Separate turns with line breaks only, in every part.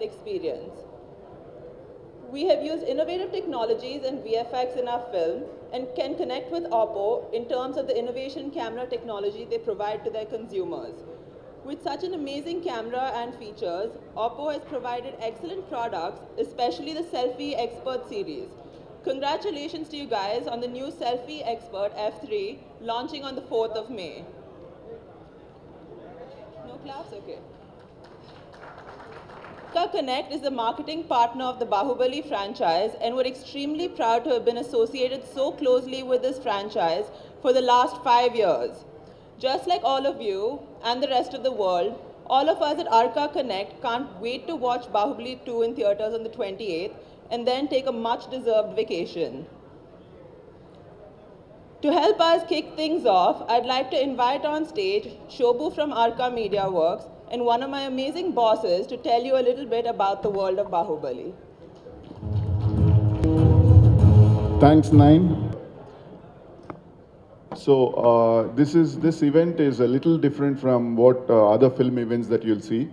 experience. We have used innovative technologies and VFX in our film and can connect with Oppo in terms of the innovation camera technology they provide to their consumers. With such an amazing camera and features, Oppo has provided excellent products, especially the Selfie Expert series. Congratulations to you guys on the new Selfie Expert F3 launching on the 4th of May. No claps? Okay. Anushka Connect is the marketing partner of the Baahubali franchise, and we're extremely proud to have been associated so closely with this franchise for the last 5 years. Just like all of you and the rest of the world, all of us at Arca Connect can't wait to watch Baahubali 2 in theaters on the 28th and then take a much deserved vacation. To help us kick things off, I'd like to invite on stage Shobhu from Arca Media Works and one of my amazing bosses to tell you a little bit about the world of Baahubali.
Thanks, Nine. So this event is a little different from what other film events that you'll see.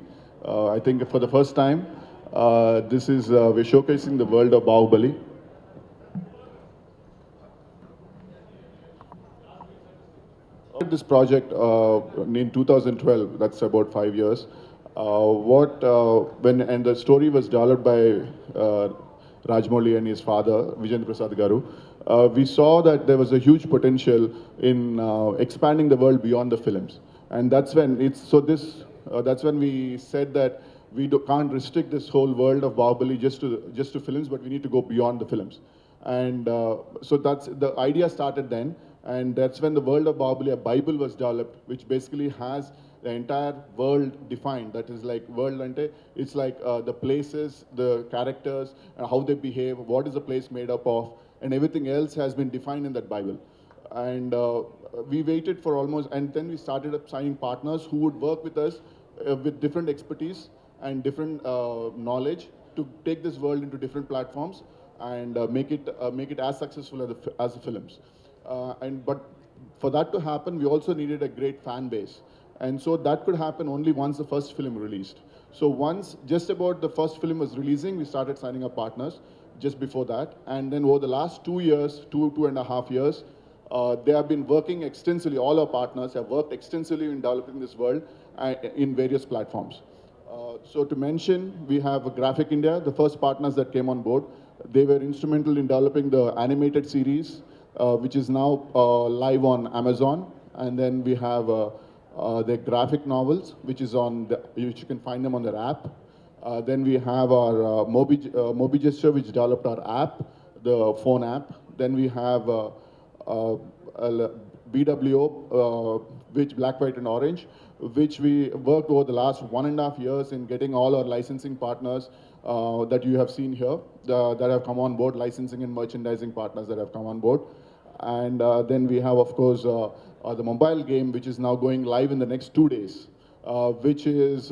I think for the first time, we're showcasing the world of Baahubali. This project in 2012. That's about 5 years. And the story was developed by Rajamouli and his father, Vijay Prasad Garu. We saw that there was a huge potential in expanding the world beyond the films, and that's when that's when we said that can't restrict this whole world of Baahubali just to films, but we need to go beyond the films. And so that's the idea started then, and that's when the world of Baahubali, a Bible, was developed, which basically has the entire world defined. That is like world ante. It's like the places, the characters, how they behave, what is the place made up of, and everything else has been defined in that Bible. And we waited for almost, and then we started up signing partners who would work with us with different expertise and different knowledge to take this world into different platforms and make it as successful as the films. But for that to happen, we also needed a great fan base. And so that could happen only once the first film released. So once just about the first film was releasing, we started signing up partners just before that. And then over the last 2 years, 2.5 years, they have been working extensively, all our partners have worked extensively in developing this world in various platforms. So to mention, we have Graphic India, the first partners that came on board. They were instrumental in developing the animated series, which is now live on Amazon. And then we have the graphic novels, which you can find them on their app. Then we have our Mobi Gesture, which developed our app, the phone app. Then we have BWO, which Black, White, and Orange, which we worked over the last 1.5 years in getting all our licensing partners that you have seen here that have come on board, licensing and merchandising partners that have come on board. And then we have, of course, the mobile game, which is now going live in the next 2 days, which is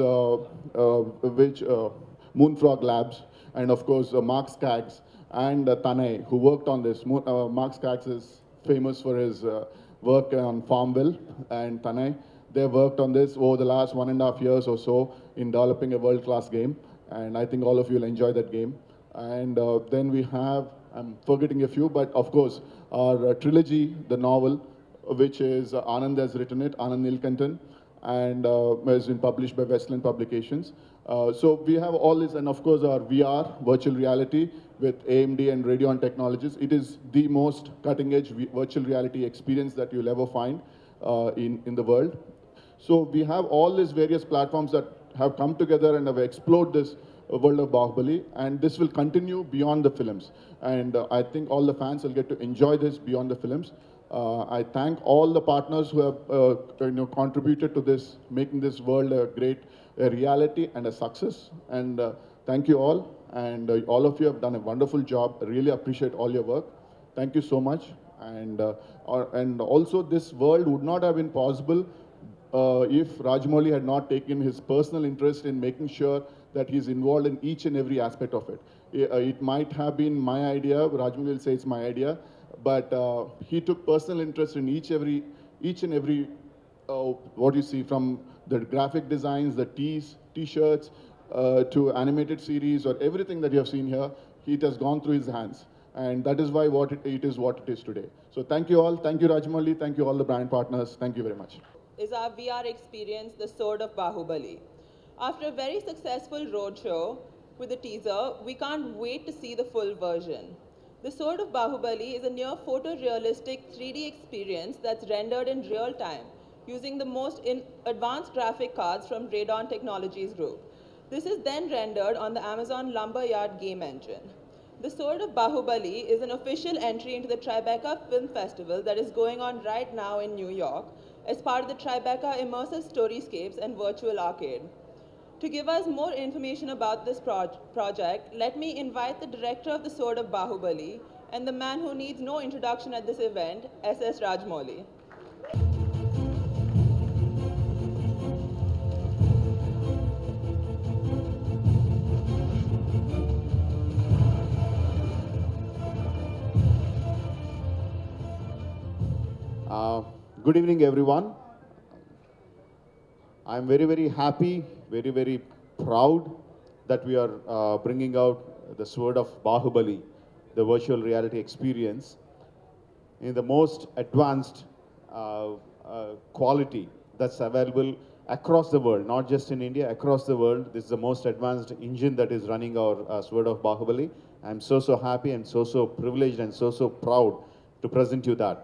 Moonfrog Labs, and of course Mark Skaggs and Tanay, who worked on this. Mark Skaggs is famous for his work on Farmville, and Tanay, they worked on this over the last 1.5 years or so in developing a world-class game, and I think all of you will enjoy that game. And then we have, I'm forgetting a few, but of course, our trilogy, the novel, which is Anand has written it, Anand Nilkantan, and has been published by Westland Publications. So we have all this, and of course our VR, virtual reality, with AMD and Radeon Technologies. It is the most cutting-edge virtual reality experience that you'll ever find in the world. So we have all these various platforms that have come together and have explored this world of Baahubali, and this will continue beyond the films. And I think all the fans will get to enjoy this beyond the films. I thank all the partners who have contributed to this, making this world a great reality and a success. And thank you all. And all of you have done a wonderful job. I really appreciate all your work. Thank you so much. And also, this world would not have been possible if Rajamouli had not taken his personal interest in making sure that he's involved in each and every aspect of it. It might have been my idea. Rajamouli will say it's my idea. But he took personal interest in each and every what you see, from the graphic designs, the tees, t-shirts, to animated series or everything that you have seen here, it has gone through his hands. And that is why it is what it is today. So thank you all. Thank you, Rajamouli. Thank you all the brand partners. Thank you very much.
Is our VR experience, The Sword of Baahubali. After a very successful roadshow with the teaser, we can't wait to see the full version. The Sword of Baahubali is a near photorealistic 3D experience that's rendered in real time using the most advanced graphic cards from Radon Technologies Group. This is then rendered on the Amazon Lumberyard game engine. The Sword of Baahubali is an official entry into the Tribeca Film Festival that is going on right now in New York as part of the Tribeca Immersive Storyscapes and Virtual Arcade. To give us more information about this project, let me invite the director of The Sword of Baahubali and the man who needs no introduction at this event, S.S. Rajamouli.
Good evening, everyone. I'm very, very happy, very, very proud that we are bringing out the Sword of Baahubali, the virtual reality experience, in the most advanced quality that's available across the world, not just in India, across the world. This is the most advanced engine that is running our Sword of Baahubali. I'm so happy and so privileged and so proud to present you that.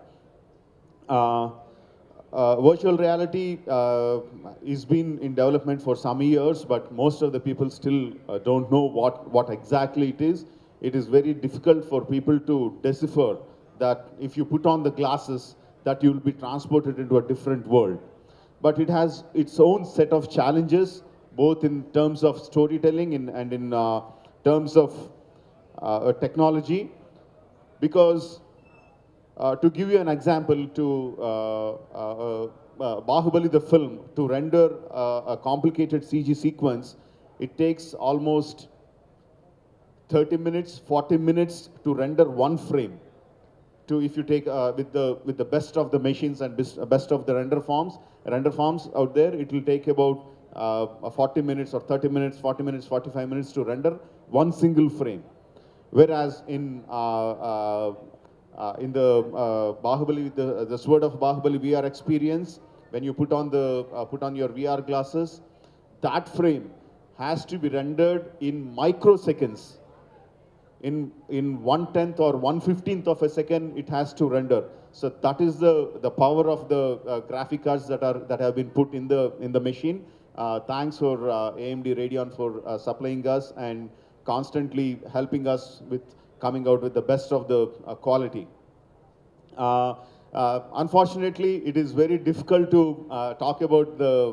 Virtual reality has been in development for some years, but most of the people still don't know what exactly it is. It is very difficult for people to decipher that if you put on the glasses, that you will be transported into a different world. But it has its own set of challenges, both in terms of storytelling and in terms of technology, because to give you an example, Baahubali the film, to render a complicated CG sequence, it takes almost 30 minutes, 40 minutes to render one frame. If you take with the best of the machines and best of the render farms out there, it will take about 40 minutes or 30 minutes, 40 minutes, 45 minutes to render one single frame. Whereas in the Baahubali, the Sword of Baahubali VR experience, when you put on your VR glasses, that frame has to be rendered in microseconds. In 1/10 or 1/15 of a second, it has to render. So that is the power of the graphic cards that have been put in the machine. Thanks for AMD Radeon for supplying us and constantly helping us with coming out with the best of the quality. Unfortunately, it is very difficult to talk about the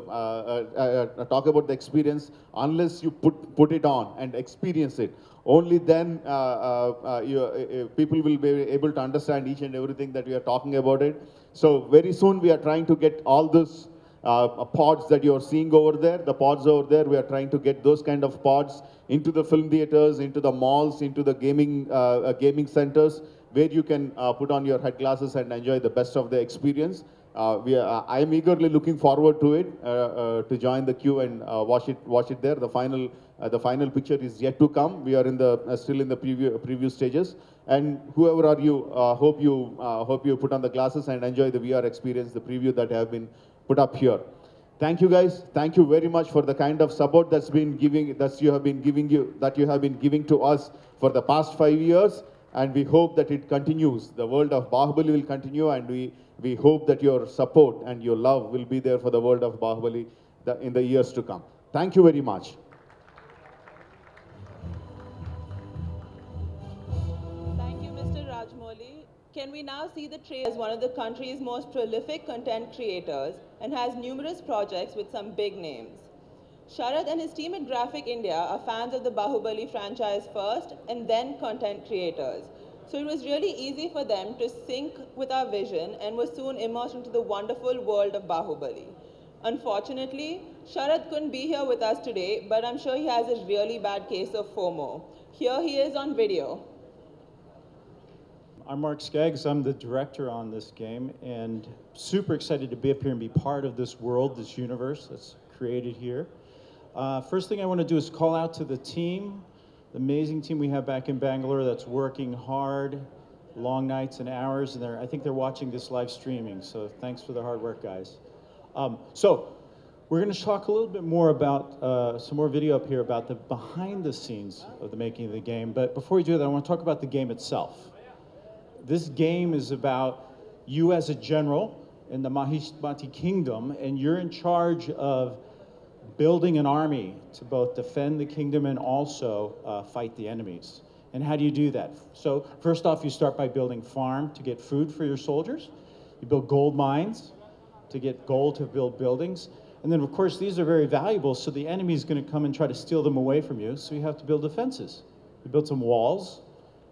experience unless you put it on and experience it. Only then people will be able to understand each and everything that we are talking about it. So very soon we are trying to get all those pods that you are seeing over there, the pods over there, we are trying to get those kind of pods into the film theaters, into the malls, into the gaming centers, where you can put on your head glasses and enjoy the best of the experience. I am eagerly looking forward to it, to join the queue and watch it there. The final picture is yet to come. We are still in the preview stages. And whoever are you, hope you put on the glasses and enjoy the VR experience, the preview that have been put up here. Thank you, guys. Thank you very much for the kind of support that you have been giving to us for the past 5 years. And we hope that it continues. The world of Baahubali will continue, and we hope that your support and your love will be there for the world of Baahubali in the years to come. Thank you very much.
Thank you, Mr. Rajamouli. Can we now see the trailer? As one of the country's most prolific content creators and has numerous projects with some big names. Sharad and his team at Graphic India are fans of the Baahubali franchise first and then content creators. So it was really easy for them to sync with our vision and were soon immersed into the wonderful world of Baahubali. Unfortunately, Sharad couldn't be here with us today, but I'm sure he has a really bad case of FOMO. Here he is on video.
I'm Mark Skaggs. I'm the director on this game, and super excited to be up here and be part of this world, this universe that's created here. First thing I want to do is call out to the team, the amazing team we have back in Bangalore that's working hard, long nights and hours, and I think they're watching this live streaming, so thanks for the hard work, guys. So we're going to talk a little bit more about, some more video up here about the behind the scenes of the making of the game, but before we do that, I want to talk about the game itself. This game is about you as a general in the Mahishmati kingdom, and you're in charge of building an army to both defend the kingdom and also fight the enemies. And how do you do that? So first off, you start by building farm to get food for your soldiers. You build gold mines to get gold to build buildings. And then of course, these are very valuable, so the enemy is going to come and try to steal them away from you, so you have to build defenses. You build some walls,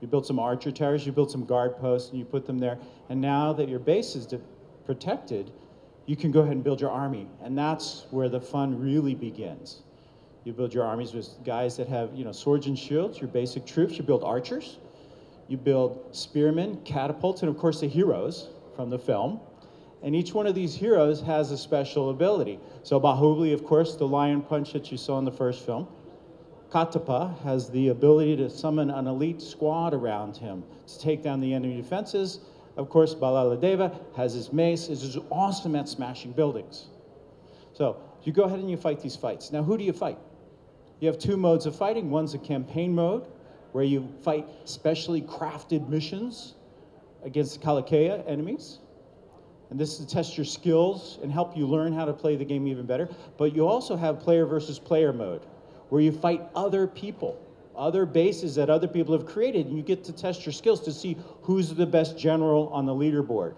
you build some archer towers, you build some guard posts, and you put them there. And now that your base is protected, you can go ahead and build your army, and that's where the fun really begins. You build your armies with guys that have, swords and shields, your basic troops. You build archers, you build spearmen, catapults, and of course the heroes from the film. And each one of these heroes has a special ability. So Baahubali, of course, the lion punch that you saw in the first film. Katapa has the ability to summon an elite squad around him to take down the enemy defenses. Of course, Balaladeva has his mace, is awesome at smashing buildings. So you go ahead and you fight these fights. Now, who do you fight? You have two modes of fighting. One's a campaign mode, where you fight specially crafted missions against Kalakea enemies. And this is to test your skills and help you learn how to play the game even better. But you also have player versus player mode, where you fight other people, other bases that other people have created, and you get to test your skills to see who's the best general on the leaderboard,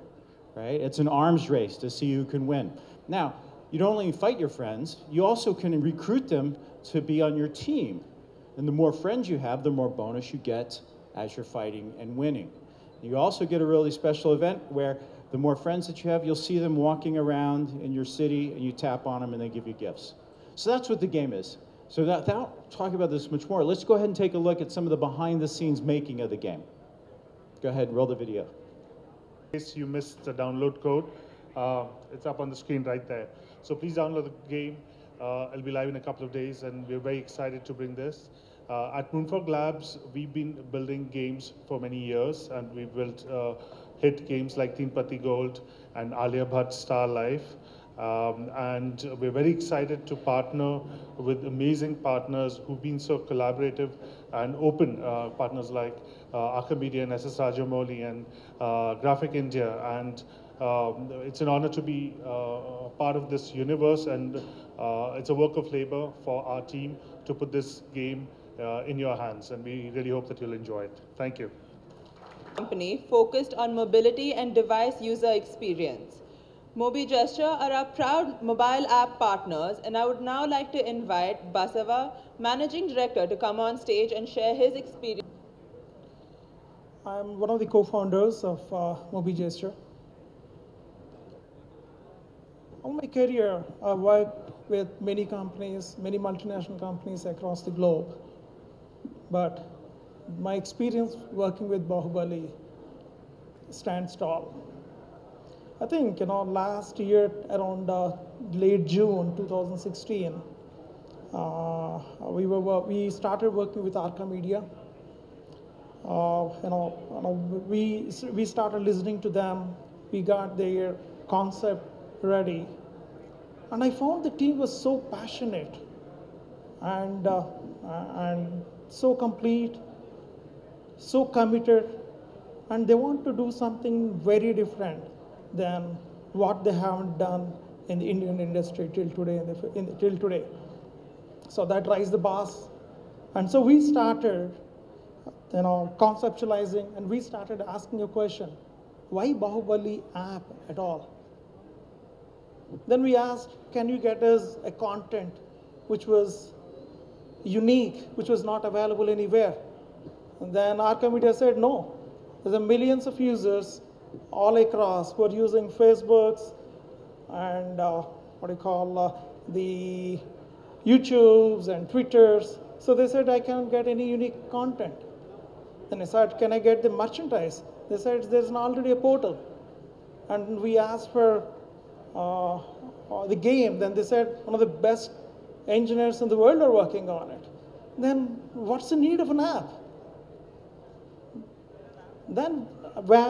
right? It's an arms race to see who can win. Now, you don't only fight your friends, you also can recruit them to be on your team. And the more friends you have, the more bonus you get as you're fighting and winning. You also get a really special event where the more friends that you have, you'll see them walking around in your city, and you tap on them and they give you gifts. So that's what the game is. So without talking about this much more, let's go ahead and take a look at some of the behind-the-scenes making of the game. Go ahead and roll the video.
In case you missed the download code, it's up on the screen right there. So please download the game. It'll be live in a couple of days, and we're very excited to bring this. At Moonfrog Labs, we've been building games for many years, and we've built hit games like Teen Pati Gold and Alia Bhatt Star Life. And we're very excited to partner with amazing partners who've been so collaborative and open, partners like Archimedia and SS Rajamouli and Graphic India. And it's an honor to be part of this universe, and it's a work of labor for our team to put this game in your hands, and we really hope that you'll enjoy it. Thank you.
Company focused on mobility and device user experience. MobiGesture are our proud mobile app partners, and I would now like to invite Basava, Managing Director, to come on stage and share his experience.
I'm one of the co-founders of MobiGesture. All my career, I've worked with many companies, many multinational companies across the globe. But my experience working with Baahubali stands tall. I think, last year around late June 2016, we started working with Archimedia. We started listening to them. We got their concept ready, and I found the team was so passionate and so complete, so committed, and they want to do something very different than what they haven't done in the Indian industry till today. So that raised the bars, and so we started, conceptualizing, and we started asking a question: why Baahubali app at all? Then we asked, can you get us a content which was unique, which was not available anywhere? And then Archimedia said, no. There's millions of users all across who are using Facebooks and the YouTubes and Twitters. So they said, I can't get any unique content. Then I said, can I get the merchandise? They said, there's already a portal. And we asked for the game. Then they said, one of the best engineers in the world are working on it. Then what's the need of an app? Then,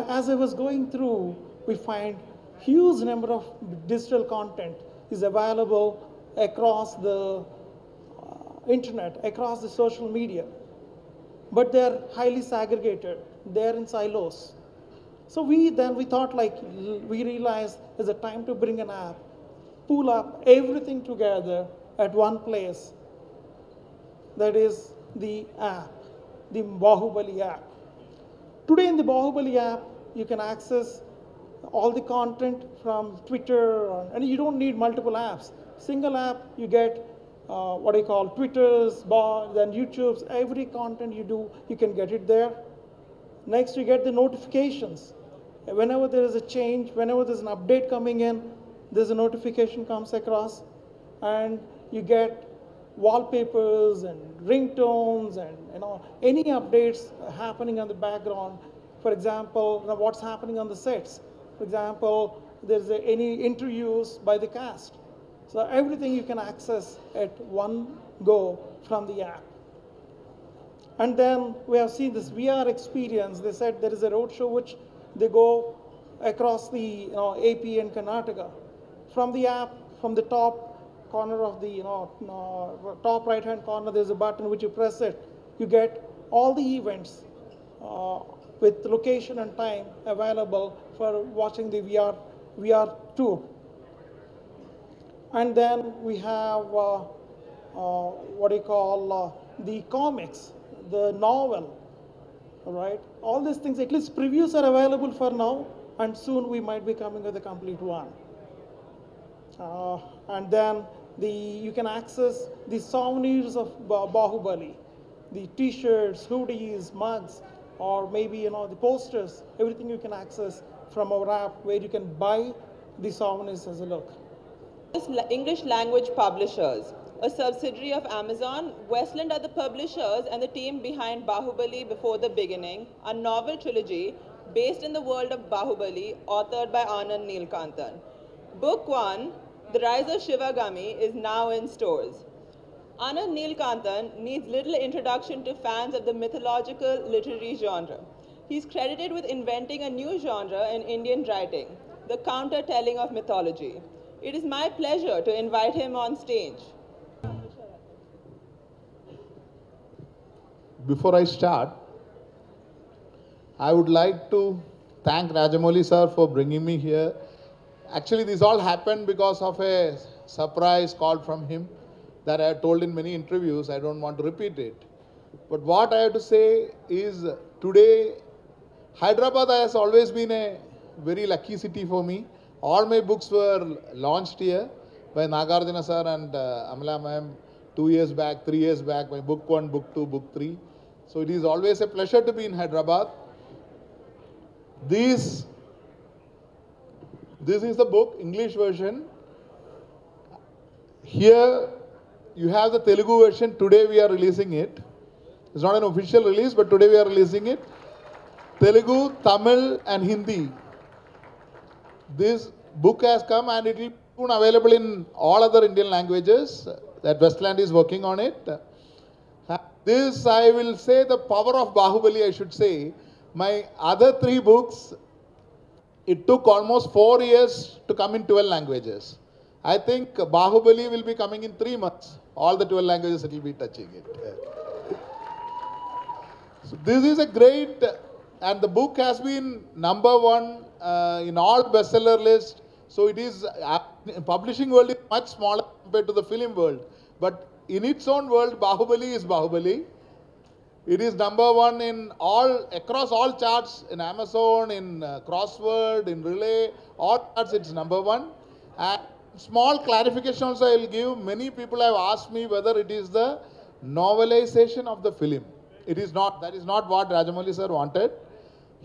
as I was going through, we find huge number of digital content is available across the internet, across the social media. But they're highly segregated. They're in silos. So we thought, like, we realized there's a time to bring an app, pull up everything together at one place. That is the app, the Baahubali app. Today in the Baahubali app, you can access all the content from Twitter, and you don't need multiple apps. Single app, you get what I call Twitters, then YouTube's, every content you do, you can get it there. Next, you get the notifications. Whenever there is a change, whenever there's an update coming in, there's a notification comes across, and you get wallpapers and ringtones and any updates happening on the background. For example, what's happening on the sets. For example, there's any interviews by the cast. So everything you can access at one go from the app. And then we have seen this VR experience. They said there is a road show which they go across the AP and Karnataka. From the app, from the top corner of the top right hand corner, there's a button which you press it. You get all the events with location and time available for watching the VR tour. And then we have what do you call the comics, the novel, right? All these things, at least previews are available for now, and soon we might be coming with a complete one. And then you can access the souvenirs of Baahubali, the T-shirts, hoodies, mugs, or maybe the posters. Everything you can access from our app, where you can buy the souvenirs as a look.
English language publishers, a subsidiary of Amazon, Westland are the publishers and the team behind Baahubali Before the Beginning, a novel trilogy based in the world of Baahubali, authored by Anand Neelkantan. Book 1, The Rise of Shivagami, is now in stores. Anand Neelkantan needs little introduction to fans of the mythological literary genre. He's credited with inventing a new genre in Indian writing, the counter-telling of mythology. It is my pleasure to invite him on stage.
Before I start, I would like to thank Rajamouli sir for bringing me here. Actually, this all happened because of a surprise call from him that I have told in many interviews. I don't want to repeat it. But what I have to say is, today, Hyderabad has always been a very lucky city for me. All my books were launched here by Nagarjuna sir and Amla ma'am 2 years back, 3 years back, my book 1, book 2, book 3. So it is always a pleasure to be in Hyderabad. This is the book, English version. Here you have the Telugu version. Today we are releasing it. It's not an official release, but today we are releasing it. Telugu, Tamil and Hindi. This book has come and it will be soon available in all other Indian languages that Westland is working on it. This, I will say, the power of Baahubali, I should say. My other 3 books, it took almost 4 years to come in 12 languages. I think Baahubali will be coming in 3 months. All the 12 languages it will be touching it. So this is a great, and the book has been #1 in all bestseller lists. So it is, publishing world is much smaller compared to the film world. But in its own world, Baahubali is Baahubali. It is #1 in across all charts, in Amazon, in Crossword, in Relay, all charts it's #1. And small clarification also I will give. Many people have asked me whether it is the novelization of the film. It is not. That is not what Rajamouli sir wanted.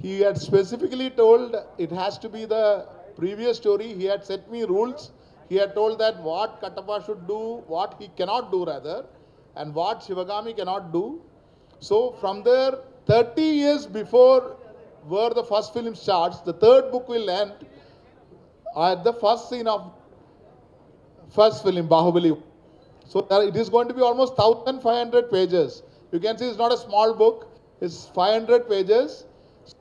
He had specifically told it has to be the previous story. He had set me rules. He had told that what Kattappa should do, what he cannot do rather, and what Shivagami cannot do. So from there, 30 years before where the first film starts, the third book will end at the first scene of first film, Baahubali. So it is going to be almost 1,500 pages. You can see it's not a small book. It's 500 pages.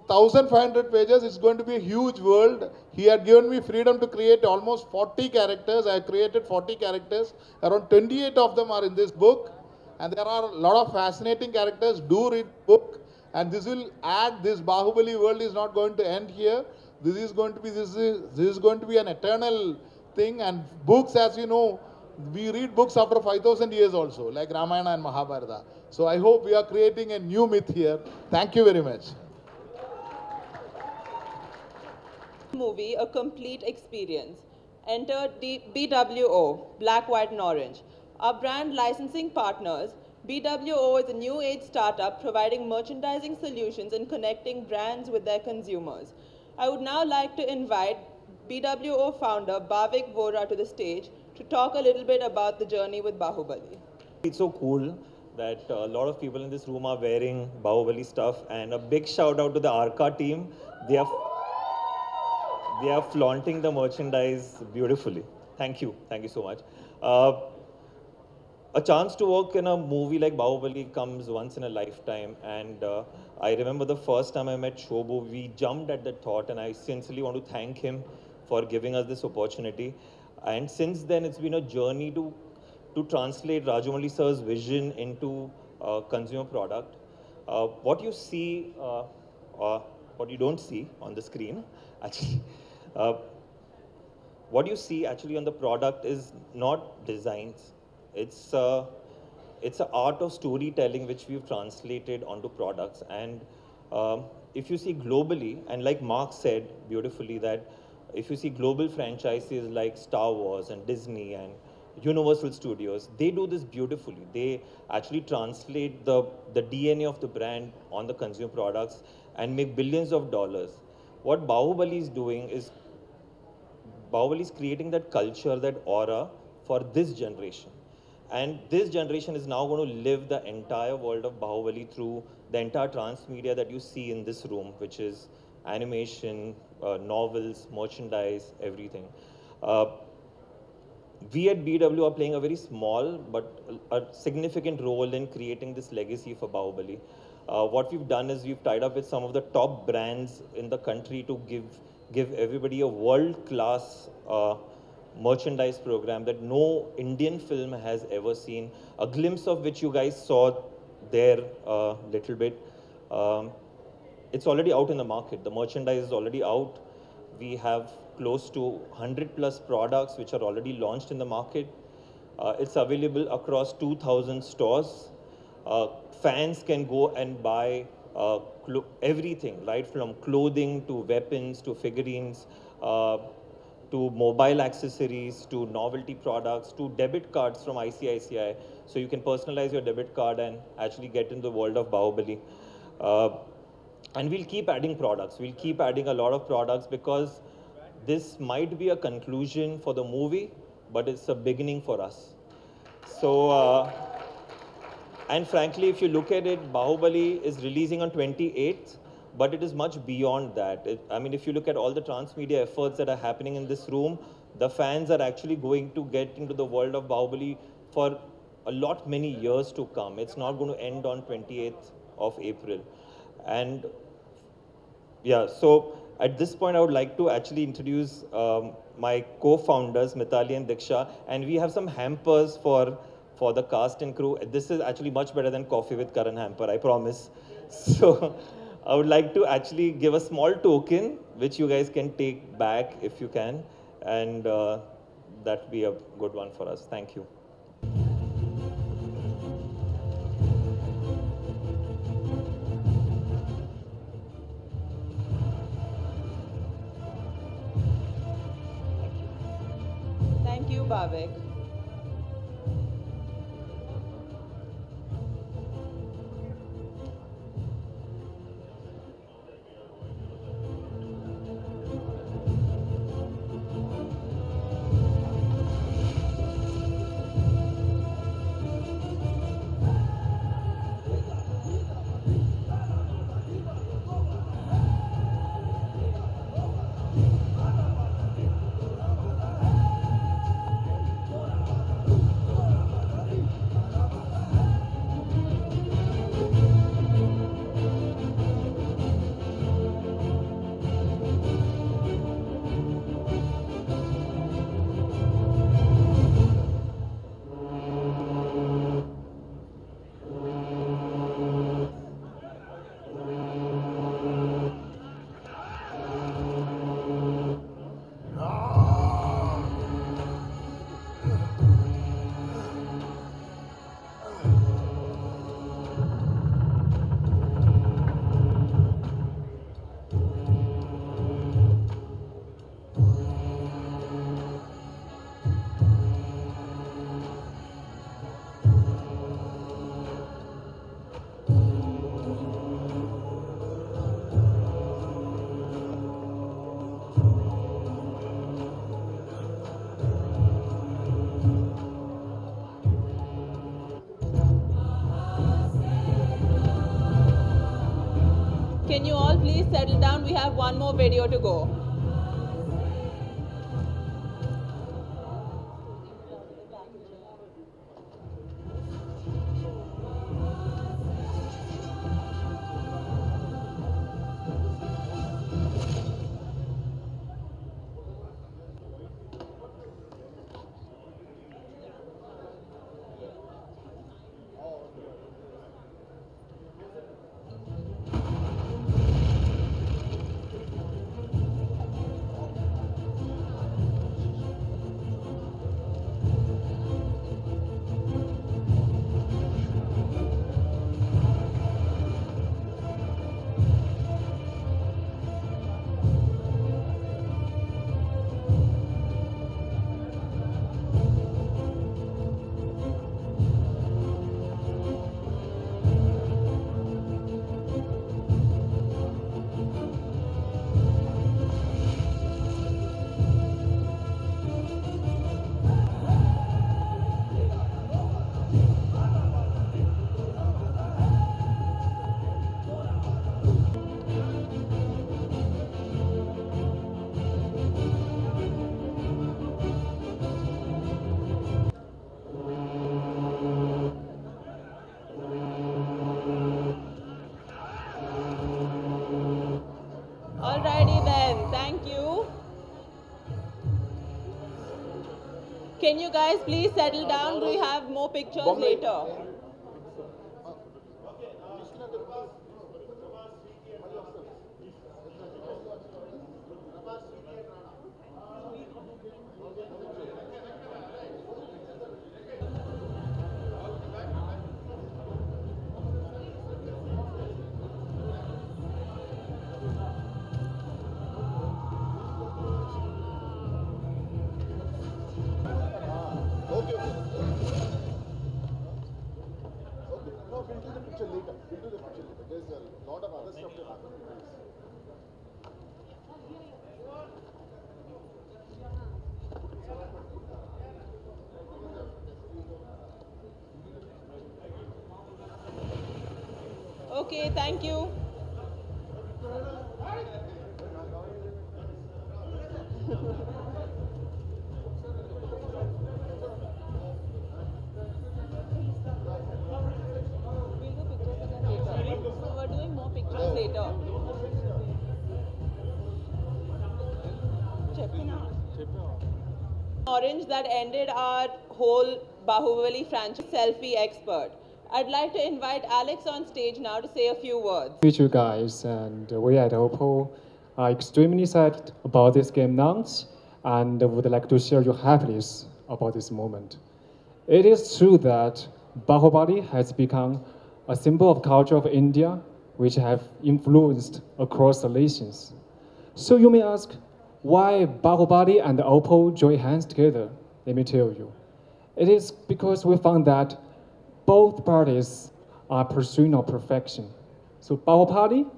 1,500 pages. It's going to be a huge world. He had given me freedom to create almost 40 characters. I created 40 characters. Around 28 of them are in this book. And there are a lot of fascinating characters. Do read the book. And this will add, this Bahubali world is not going to end here. This is going to be an eternal thing. And books, as you know, we read books after 5,000 years also, like Ramayana and Mahabharata. So I hope we are creating a new myth here. Thank you very much.
Movie a complete experience. Enter BWO, Black, White and Orange. Our brand licensing partners, BWO is a new age startup providing merchandising solutions and connecting brands with their consumers. I would now like to invite BWO founder Bhavik Vora to the stage to talk a little bit about the journey with Bahubali.
It's so cool that a lot of people in this room are wearing Bahubali stuff, and a big shout out to the Arca team. They are flaunting the merchandise beautifully. Thank you so much. A chance to work in a movie like Bahubali comes once in a lifetime, and I remember the first time I met Shobhu, we jumped at the thought, and I sincerely want to thank him for giving us this opportunity. And since then, it's been a journey to translate Rajamouli sir's vision into consumer product. What you see, what you don't see on the screen, actually, what you see actually on the product is not designs. It's an art of storytelling which we've translated onto products. And if you see globally, and like Mark said beautifully, that if you see global franchises like Star Wars and Disney and Universal Studios, they do this beautifully. They actually translate the DNA of the brand on the consumer products and make billions of dollars. What Bahubali is doing is, Bahubali is creating that culture, that aura for this generation. And this generation is now going to live the entire world of Bahubali through the entire transmedia that you see in this room, which is animation, novels, merchandise, everything. We at BW are playing a very small but a significant role in creating this legacy for Bahubali. What we've done is we've tied up with some of the top brands in the country to give everybody a world-class merchandise program that no Indian film has ever seen, a glimpse of which you guys saw there a little bit. It's already out in the market. The merchandise is already out. We have close to 100 plus products which are already launched in the market. It's available across 2,000 stores. Fans can go and buy everything, right from clothing to weapons to figurines, to mobile accessories, to novelty products, to debit cards from ICICI. So you can personalize your debit card and actually get into the world of Bahubali. And we'll keep adding products. We'll keep adding a lot of products because this might be a conclusion for the movie, but it's a beginning for us. So, and frankly, if you look at it, Bahubali is releasing on 28th, but it is much beyond that. I mean, if you look at all the transmedia efforts that are happening in this room, the fans are actually going to get into the world of Bahubali for a lot many years to come. It's not going to end on 28th of April. And yeah, so at this point, I would like to actually introduce my co-founders, Mitali and Diksha, and we have some hampers for the cast and crew. This is actually much better than Coffee with Karan hamper, I promise. So I would like to actually give a small token, which you guys can take back if you can, and that'd be a good one for us. Thank you.
Thank you, Bhavik. Can you all please settle down? We have one more video to go. Alrighty then, thank you. Can you guys please settle down? We have more pictures later. Okay, thank you. We're doing more pictures later. Orange that ended our whole Baahubali franchise selfie expert. I'd like to invite Alex on stage now to say a few words.
Meet you guys, and we at Oppo are extremely excited about this game launch and would like to share your happiness about this moment. It is true that Bahubali has become a symbol of culture of India, which have influenced across the nations. So you may ask, why Bahubali and Oppo join hands together? Let me tell you. It is because we found that both parties are pursuing of perfection. So Bahubali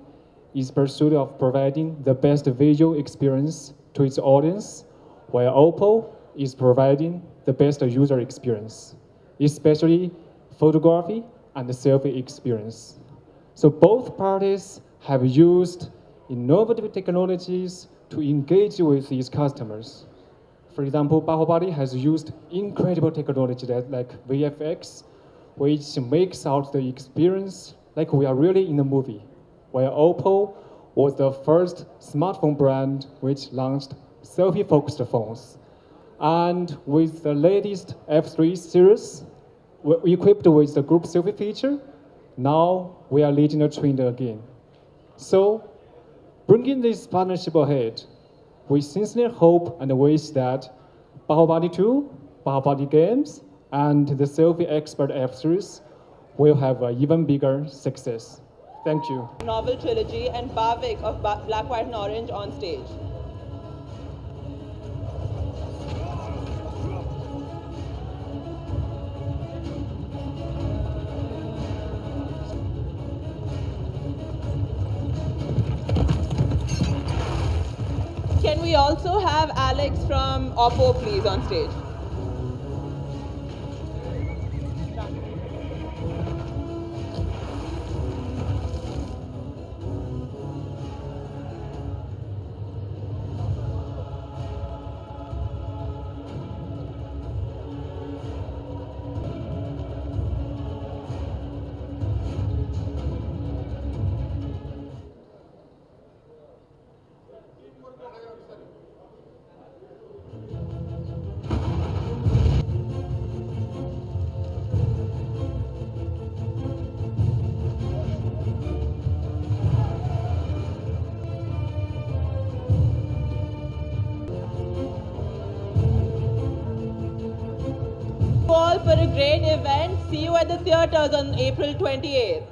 is pursuit of providing the best visual experience to its audience, while Oppo is providing the best user experience, especially photography and the selfie experience. So both parties have used innovative technologies to engage with its customers. For example, Bahubali has used incredible technology like VFX, which makes out the experience like we are really in the movie, while Oppo was the first smartphone brand which launched selfie-focused phones. And with the latest F3 series, equipped with the group selfie feature, now we are leading the trend again. So, bringing this partnership ahead, we sincerely hope and wish that Bahubali 2, Bahubali Games, and the Selfie Expert F series will have an even bigger success. Thank you.
Novel trilogy and Bhavik of Black, White and Orange on stage. Can we also have Alex from Oppo please on stage? great event. See you at the theaters on April 28th.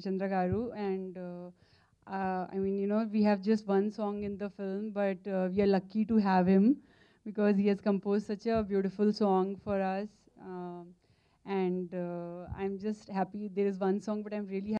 Chandra Garu, and I mean, you know, we have just one song in the film, but we are lucky to have him because he has composed such a beautiful song for us. And I'm just happy there is one song, but I'm really